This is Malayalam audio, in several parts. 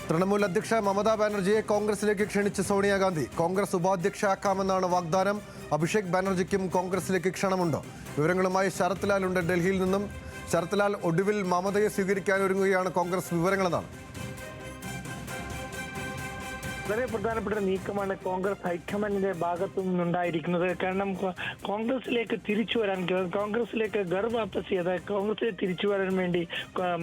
തൃണമൂൽ അധ്യക്ഷ മമതാ ബാനർജിയെ കോൺഗ്രസിലേക്ക് ക്ഷണിച്ച് സോണിയാഗാന്ധി. കോൺഗ്രസ് ഉപാധ്യക്ഷയാക്കാമെന്നാണ് വാഗ്ദാനം. അഭിഷേക് ബാനർജിക്കും കോൺഗ്രസിലേക്ക് ക്ഷണമുണ്ട്. വിവരങ്ങളുമായി ശരത് ലാൽ ഉണ്ട് ഡൽഹിയിൽ നിന്നും. ശരത് ലാൽ, ഒടുവിൽ മമതയെ സ്വീകരിക്കാൻ ഒരുങ്ങുകയാണ് കോൺഗ്രസ്. വിവരങ്ങളെന്താണ്? വളരെ പ്രധാനപ്പെട്ട നീക്കമാണ് കോൺഗ്രസ് ഹൈക്കമാൻഡിന്റെ ഭാഗത്തു നിന്നുണ്ടായിരിക്കുന്നത്. കാരണം കോൺഗ്രസിലേക്ക് തിരിച്ചു വരാൻ, കോൺഗ്രസിലേക്ക് ഗർവാപ്പസ് ചെയ്ത് കോൺഗ്രസിൽ തിരിച്ചു വരാൻ വേണ്ടി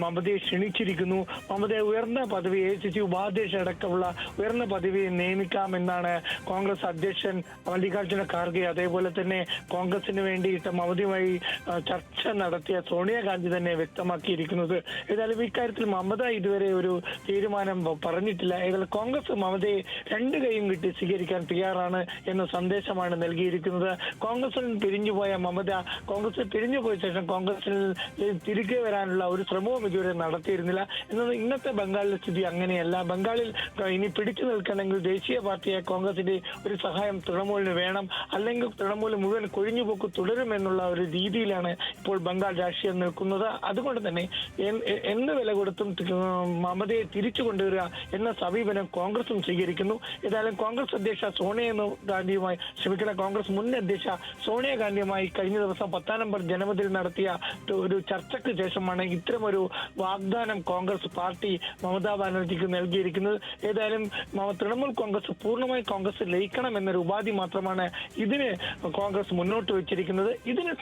മമതയെ ക്ഷണിച്ചിരിക്കുന്നു. മമതയെ ഉയർന്ന പദവി ACC ഉപാധ്യക്ഷ അടക്കമുള്ള ഉയർന്ന പദവി നിയമിക്കാമെന്നാണ് കോൺഗ്രസ് അധ്യക്ഷൻ മല്ലികാർജ്ജുന ഖാർഗെ, അതേപോലെ തന്നെ കോൺഗ്രസിന് വേണ്ടിയിട്ട് മമതയുമായി ചർച്ച നടത്തിയ സോണിയാഗാന്ധി തന്നെ വ്യക്തമാക്കിയിരിക്കുന്നത്. ഏതായാലും ഇക്കാര്യത്തിൽ മമത ഇതുവരെ ഒരു തീരുമാനം പറഞ്ഞിട്ടില്ല. ഏതായാലും കോൺഗ്രസ് മമതയെ രണ്ട് കൈയും കിട്ടി സ്വീകരിക്കാൻ തയ്യാറാണ് എന്ന സന്ദേശമാണ് നൽകിയിരിക്കുന്നത്. കോൺഗ്രസിൽ പിരിഞ്ഞുപോയ മമത കോൺഗ്രസിൽ പിരിഞ്ഞുപോയ ശേഷം കോൺഗ്രസിൽ തിരികെ വരാനുള്ള ഒരു ശ്രമവും ഇതുവരെ നടത്തിയിരുന്നില്ല. എന്നാൽ ഇന്നത്തെ ബംഗാളിലെ സ്ഥിതി അങ്ങനെയല്ല. ബംഗാളിൽ ഇനി പിടിച്ചു നിൽക്കണമെങ്കിൽ ദേശീയ പാർട്ടിയെ കോൺഗ്രസിന്റെ ഒരു സഹായം തൃണമൂലിന് വേണം, അല്ലെങ്കിൽ തൃണമൂൽ മുഴുവൻ കൊഴിഞ്ഞുപോക്ക് തുടരുമെന്നുള്ള ഒരു രീതിയിലാണ് ഇപ്പോൾ ബംഗാൾ രാഷ്ട്രീയം നിൽക്കുന്നത്. അതുകൊണ്ട് തന്നെ എന്ത് വില കൊടുത്തും മമതയെ തിരിച്ചു കൊണ്ടുവരിക എന്ന സമീപനം കോൺഗ്രസും സ്വീകരിക്കുന്നു. ഏതായാലും കോൺഗ്രസ് അധ്യക്ഷ കോൺഗ്രസ് മുൻ അധ്യക്ഷ സോണിയാഗാന്ധിയുമായി കഴിഞ്ഞ ദിവസം 10 നമ്പർ ജനമതിൽ നടത്തിയ ഒരു ചർച്ചയ്ക്ക് ശേഷമാണ് ഇത്തരമൊരു വാഗ്ദാനം കോൺഗ്രസ് പാർട്ടി മമതാ ബാനർജിക്ക് നൽകിയിരിക്കുന്നത്. ഏതായാലും തൃണമൂൽ കോൺഗ്രസ് പൂർണ്ണമായി കോൺഗ്രസ് ലയിക്കണം എന്നൊരു ഉപാധി മാത്രമാണ് ഇതിന് കോൺഗ്രസ് മുന്നോട്ട് വെച്ചിരിക്കുന്നത്. ഇതിന്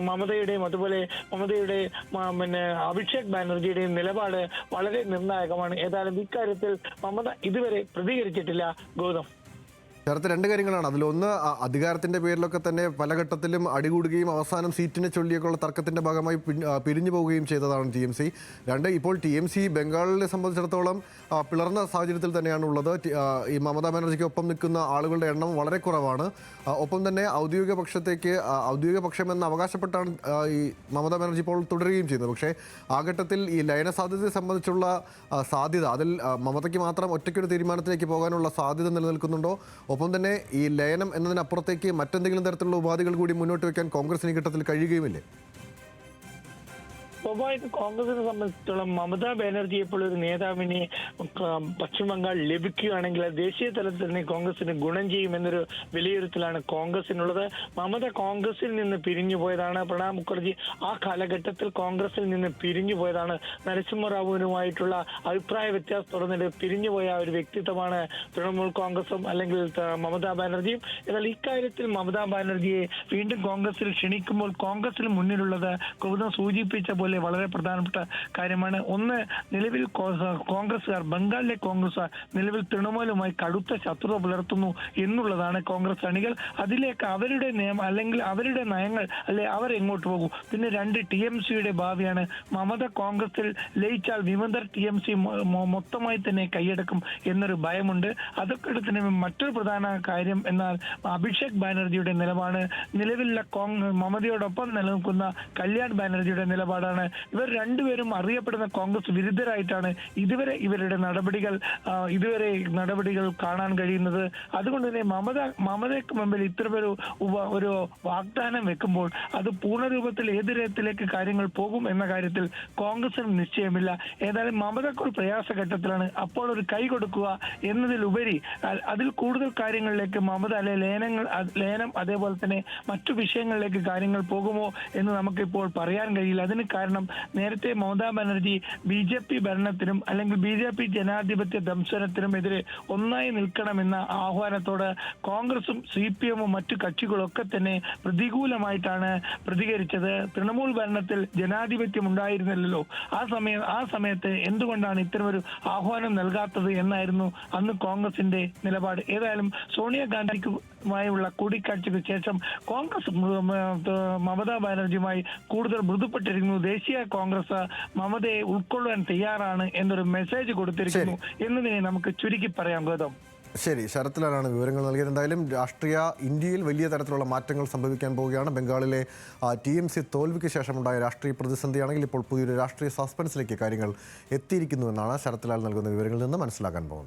മമതയുടെയും അതുപോലെ മമതയുടെ അഭിഷേക് ബാനർജിയുടെയും നിലപാട് വളരെ നിർണായകമാണ്. ഏതായാലും ഇക്കാര്യത്തിൽ മമത ഇതുവരെ പ്രതികരിച്ചിട്ടില്ല. ഗൗതം, ശരത്ത്, രണ്ട് കാര്യങ്ങളാണ്. അതിലൊന്ന്, അധികാരത്തിന്റെ പേരിലൊക്കെ തന്നെ പല ഘട്ടത്തിലും അടികൂടുകയും അവസാനം സീറ്റിനെ ചൊല്ലിയൊക്കെയുള്ള തർക്കത്തിന്റെ ഭാഗമായി പിരിഞ്ഞു പോവുകയും ചെയ്തതാണ് TMC. രണ്ട്, ഇപ്പോൾ TMC ബംഗാളിനെ സംബന്ധിച്ചിടത്തോളം പിളർന്ന സാഹചര്യത്തിൽ തന്നെയാണ് ഉള്ളത്. ഈ മമതാ ബാനർജിക്ക് ഒപ്പം നിൽക്കുന്ന ആളുകളുടെ എണ്ണം വളരെ കുറവാണ്. ഒപ്പം തന്നെ ഔദ്യോഗിക പക്ഷമെന്ന് അവകാശപ്പെട്ടാണ് ഈ മമതാ ബാനർജി ഇപ്പോൾ തുടരുകയും ചെയ്യുന്നത്. പക്ഷേ ആ ഘട്ടത്തിൽ ഈ ലയന സാധ്യതയെ സംബന്ധിച്ചുള്ള സാധ്യത, അതിൽ മമതയ്ക്ക് മാത്രം ഒറ്റയ്ക്കൊരു തീരുമാനത്തിലേക്ക് പോകാനുള്ള സാധ്യത നിലനിൽക്കുന്നുണ്ടോ? ഒപ്പം തന്നെ ഈ ലയനം എന്നതിനപ്പുറത്തേക്ക് മറ്റെന്തെങ്കിലും തരത്തിലുള്ള ഉപാധികൾ കൂടി മുന്നോട്ട് വയ്ക്കാൻ കോൺഗ്രസിന് ഈ ഘട്ടത്തിൽ കഴിയുകയുമില്ലേ? സ്വാഭാവിക കോൺഗ്രസിനെ സംബന്ധിച്ചിടത്തോളം മമതാ ബാനർജി ഇപ്പോൾ ഒരു നേതാവിനെ പശ്ചിമ ബംഗാൾ ലഭിക്കുകയാണെങ്കിൽ ദേശീയ തലത്തിൽ തന്നെ കോൺഗ്രസിന് ഗുണം ചെയ്യുമെന്നൊരു വിലയിരുത്തലാണ് കോൺഗ്രസിനുള്ളത്. മമത കോൺഗ്രസിൽ നിന്ന് പിരിഞ്ഞു പോയതാണ്. പ്രണബ് മുഖർജി ആ കാലഘട്ടത്തിൽ കോൺഗ്രസിൽ നിന്ന് പിരിഞ്ഞു പോയതാണ്. നരസിംഹറാവുവിനുമായിട്ടുള്ള അഭിപ്രായ വ്യത്യാസത്തോടെ പിരിഞ്ഞുപോയ ഒരു വ്യക്തിത്വമാണ് തൃണമൂൽ കോൺഗ്രസും അല്ലെങ്കിൽ മമതാ ബാനർജിയും. എന്നാൽ ഇക്കാര്യത്തിൽ മമതാ ബാനർജിയെ വീണ്ടും കോൺഗ്രസിൽ ക്ഷണിക്കുമ്പോൾ കോൺഗ്രസിന് മുന്നിലുള്ളത് ഗൗതം സൂചിപ്പിച്ച പോലെ വളരെ പ്രധാനപ്പെട്ട കാര്യമാണ്. ഒന്ന്, നിലവിൽ കോൺഗ്രസുകാർ, ബംഗാളിലെ കോൺഗ്രസുകാർ നിലവിൽ തൃണമൂലുമായി കടുത്ത ശത്രുത പുലർത്തുന്നു എന്നുള്ളതാണ് കോൺഗ്രസ് അണികൾ. അതിലേക്ക് അവരുടെ നിയമം അല്ലെങ്കിൽ അവരുടെ നയങ്ങൾ അവർ എങ്ങോട്ട് പോകും? പിന്നെ രണ്ട്, TMCയുടെ ഭാവിയാണ്. മമത കോൺഗ്രസിൽ ലയിച്ചാൽ വിമതർ TMC മൊത്തമായി തന്നെ കൈയടക്കും എന്നൊരു ഭയമുണ്ട്. അതൊക്കെ തന്നെ മറ്റൊരു പ്രധാന കാര്യം എന്നാൽ അഭിഷേക് ബാനർജിയുടെ നിലപാട്. നിലവിലുള്ള മമതയോടൊപ്പം നിലനിൽക്കുന്ന കല്യാൺ ബാനർജിയുടെ നിലപാടാണ്. ഇവർ രണ്ടുപേരും അറിയപ്പെടുന്ന കോൺഗ്രസ് വിരുദ്ധരായിട്ടാണ് ഇതുവരെ ഇവരുടെ നടപടികൾ കാണാൻ കഴിയുന്നത്. അതുകൊണ്ട് തന്നെ മമതയ്ക്ക് മുമ്പിൽ ഇത്തരമൊരു ഒരു വാഗ്ദാനം വെക്കുമ്പോൾ അത് പൂർണ്ണരൂപത്തിൽ ഏത് തരത്തിലേക്ക് കാര്യങ്ങൾ പോകും എന്ന കാര്യത്തിൽ കോൺഗ്രസിന് നിശ്ചയമില്ല. ഏതായാലും മമതയ്ക്ക് ഒരു പ്രയാസഘട്ടത്തിലാണ്. അപ്പോൾ ഒരു കൈ കൊടുക്കുക എന്നതിലുപരി അതിൽ കൂടുതൽ കാര്യങ്ങളിലേക്ക് മമത ലയനം അതേപോലെ തന്നെ മറ്റു വിഷയങ്ങളിലേക്ക് കാര്യങ്ങൾ പോകുമോ എന്ന് നമുക്കിപ്പോൾ പറയാൻ കഴിയില്ല. അതിന് കാരണം നേരത്തെ മമതാ ബാനർജി BJP ഭരണത്തിനും അല്ലെങ്കിൽ BJP ജനാധിപത്യ ദംശനത്തിനും എതിരെ ഒന്നായി നിൽക്കണമെന്ന ആഹ്വാനത്തോട് കോൺഗ്രസും CPM-ഉം മറ്റു കക്ഷികളൊക്കെ തന്നെ പ്രതികൂലമായിട്ടാണ് പ്രതികരിച്ചത്. തൃണമൂൽ ഭരണത്തിൽ ജനാധിപത്യം ഉണ്ടായിരുന്നില്ലല്ലോ. ആ സമയത്ത് എന്തുകൊണ്ടാണ് ഇത്തരമൊരു ആഹ്വാനം നൽകാത്തത് എന്നായിരുന്നു അന്ന് കോൺഗ്രസിന്റെ നിലപാട്. ഏതായാലും സോണിയാഗാന്ധിക്കുമായുള്ള കൂടിക്കാഴ്ചയ്ക്ക് ശേഷം കോൺഗ്രസ് മമതാ ബാനർജിയുമായി കൂടുതൽ മൃദുപ്പെട്ടിരിക്കുന്നു. ദേശീയ കോൺഗ്രസ് മമതയെ ഉൾക്കൊള്ളാൻ തയ്യാറാണ് എന്നൊരു മെസ്സേജ് കൊടുത്തിരിക്കുന്നു എന്നതിനെ നമുക്ക് ചുരുക്കി പറയാം. ഗൗതം, ശരി, ശരത് ലാലാണ് വിവരങ്ങൾ നൽകിയത്. എന്തായാലും ഇന്ത്യയിൽ വലിയ തരത്തിലുള്ള മാറ്റങ്ങൾ സംഭവിക്കാൻ പോവുകയാണ്. ബംഗാളിലെ TMC തോൽവിക്ക് ശേഷമുണ്ടായ രാഷ്ട്രീയ പ്രതിസന്ധിയാണെങ്കിൽ ഇപ്പോൾ പുതിയൊരു രാഷ്ട്രീയ സസ്പെൻസിലേക്ക് കാര്യങ്ങൾ എത്തിയിരിക്കുന്നുവെന്നാണ് ശരത് ലാൽ നൽകുന്ന വിവരങ്ങളിൽ നിന്ന് മനസ്സിലാക്കാൻ പോകുന്നത്.